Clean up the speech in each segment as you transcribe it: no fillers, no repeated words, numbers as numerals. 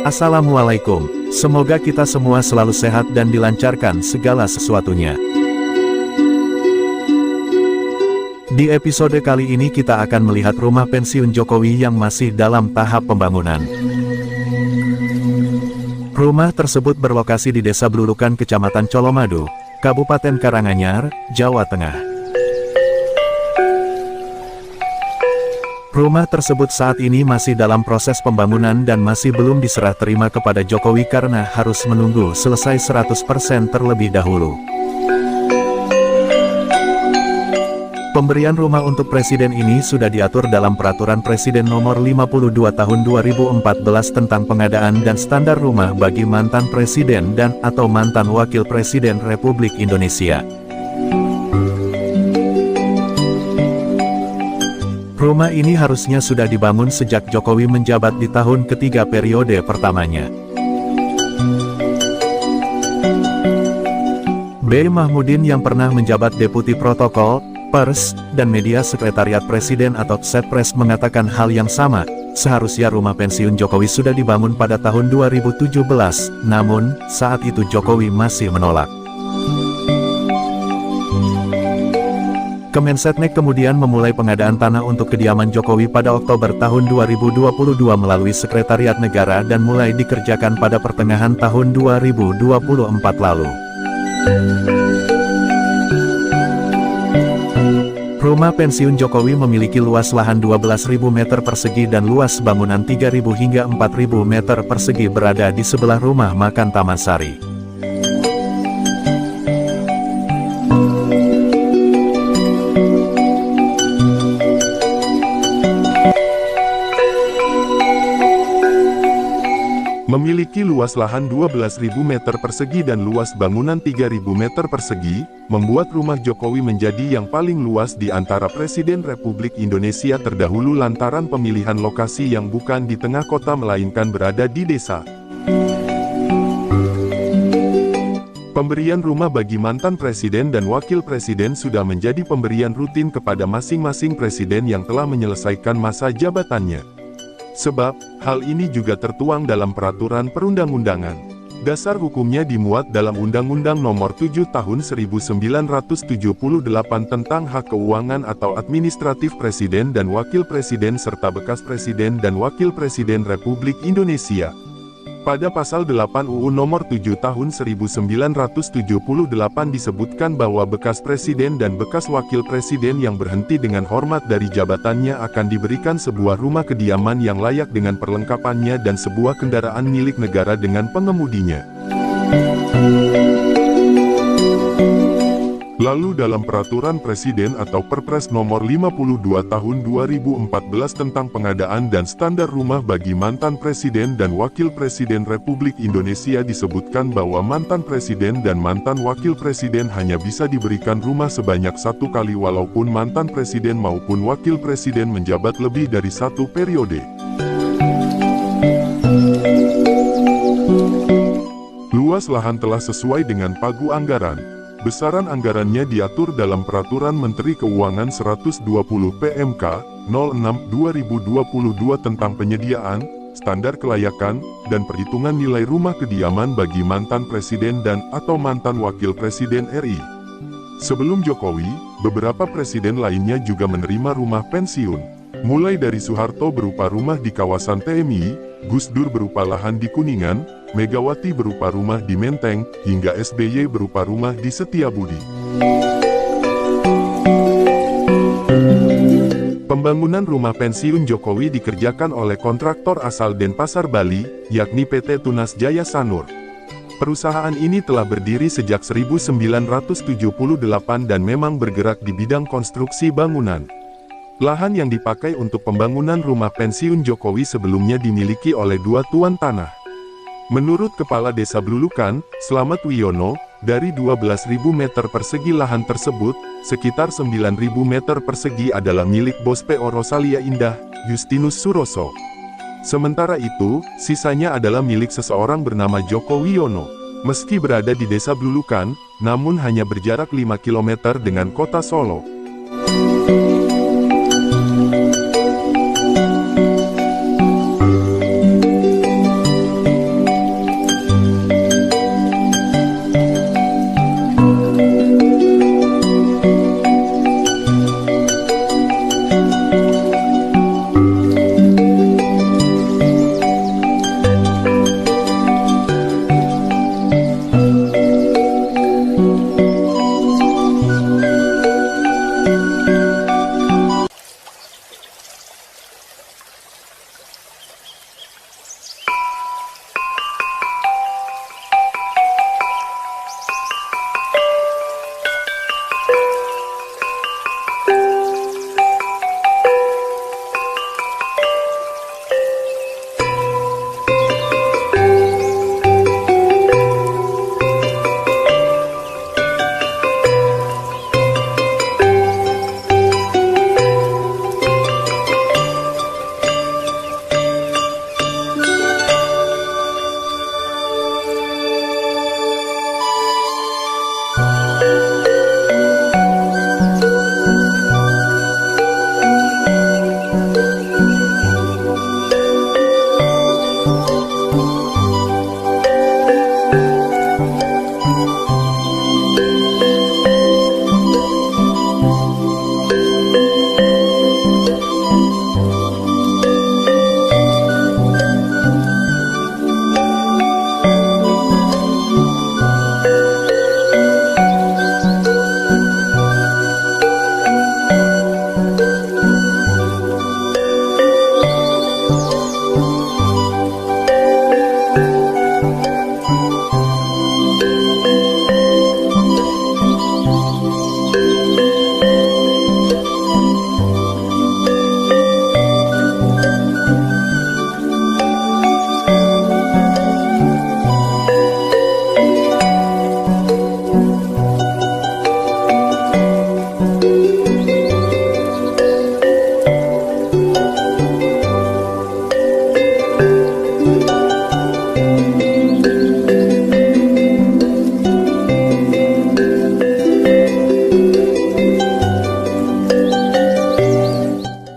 Assalamualaikum, semoga kita semua selalu sehat dan dilancarkan segala sesuatunya. Di episode kali ini kita akan melihat rumah pensiun Jokowi yang masih dalam tahap pembangunan. Rumah tersebut berlokasi di Desa Blulukan, Kecamatan Colomadu, Kabupaten Karanganyar, Jawa Tengah. Rumah tersebut saat ini masih dalam proses pembangunan dan masih belum diserah terima kepada Jokowi karena harus menunggu selesai 100% terlebih dahulu. Pemberian rumah untuk presiden ini sudah diatur dalam Peraturan Presiden Nomor 52 Tahun 2014 tentang pengadaan dan standar rumah bagi mantan presiden dan atau mantan wakil presiden Republik Indonesia. Rumah ini harusnya sudah dibangun sejak Jokowi menjabat di tahun ketiga periode pertamanya. B. Mahmudin yang pernah menjabat Deputi Protokol, Pers, dan Media Sekretariat Presiden atau Setpres mengatakan hal yang sama, seharusnya rumah pensiun Jokowi sudah dibangun pada tahun 2017, namun, saat itu Jokowi masih menolak. Kemensetnek kemudian memulai pengadaan tanah untuk kediaman Jokowi pada Oktober tahun 2022 melalui Sekretariat Negara dan mulai dikerjakan pada pertengahan tahun 2024 lalu. Rumah pensiun Jokowi memiliki luas lahan 12.000 meter persegi dan luas bangunan 3.000 hingga 4.000 meter persegi berada di sebelah rumah makan Taman Sari. Memiliki luas lahan 12.000 meter persegi dan luas bangunan 3.000 meter persegi, membuat rumah Jokowi menjadi yang paling luas di antara Presiden Republik Indonesia terdahulu lantaran pemilihan lokasi yang bukan di tengah kota melainkan berada di desa. Pemberian rumah bagi mantan presiden dan wakil presiden sudah menjadi pemberian rutin kepada masing-masing presiden yang telah menyelesaikan masa jabatannya. Sebab, hal ini juga tertuang dalam peraturan perundang-undangan. Dasar hukumnya dimuat dalam Undang-Undang Nomor 7 Tahun 1978 tentang Hak Keuangan atau Administratif Presiden dan Wakil Presiden serta bekas Presiden dan Wakil Presiden Republik Indonesia. Pada Pasal 8 UU Nomor 7 Tahun 1978 disebutkan bahwa bekas presiden dan bekas wakil presiden yang berhenti dengan hormat dari jabatannya akan diberikan sebuah rumah kediaman yang layak dengan perlengkapannya dan sebuah kendaraan milik negara dengan pengemudinya. Lalu dalam Peraturan Presiden atau Perpres Nomor 52 Tahun 2014 tentang pengadaan dan standar rumah bagi mantan Presiden dan Wakil Presiden Republik Indonesia disebutkan bahwa mantan Presiden dan mantan Wakil Presiden hanya bisa diberikan rumah sebanyak satu kali walaupun mantan Presiden maupun Wakil Presiden menjabat lebih dari satu periode. Luas lahan telah sesuai dengan pagu anggaran. Besaran anggarannya diatur dalam Peraturan Menteri Keuangan 120 PMK 06/2022 tentang penyediaan, standar kelayakan, dan perhitungan nilai rumah kediaman bagi mantan presiden dan atau mantan wakil presiden RI. Sebelum Jokowi, beberapa presiden lainnya juga menerima rumah pensiun. Mulai dari Soeharto berupa rumah di kawasan TMI, Gus Dur berupa lahan di Kuningan, Megawati berupa rumah di Menteng, hingga SBY berupa rumah di Setiabudi. Pembangunan rumah pensiun Jokowi dikerjakan oleh kontraktor asal Denpasar, Bali, yakni PT Tunas Jaya Sanur. Perusahaan ini telah berdiri sejak 1978 dan memang bergerak di bidang konstruksi bangunan. Lahan yang dipakai untuk pembangunan rumah pensiun Jokowi sebelumnya dimiliki oleh dua tuan tanah. Menurut Kepala Desa Blulukan, Slamet Wiono, dari 12.000 meter persegi lahan tersebut, sekitar 9.000 meter persegi adalah milik Bos P.O. Rosalia Indah, Justinus Suroso. Sementara itu, sisanya adalah milik seseorang bernama Joko Wiono. Meski berada di Desa Blulukan, namun hanya berjarak 5 km dengan kota Solo.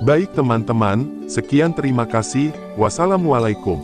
Baik teman-teman, sekian terima kasih. Wassalamualaikum.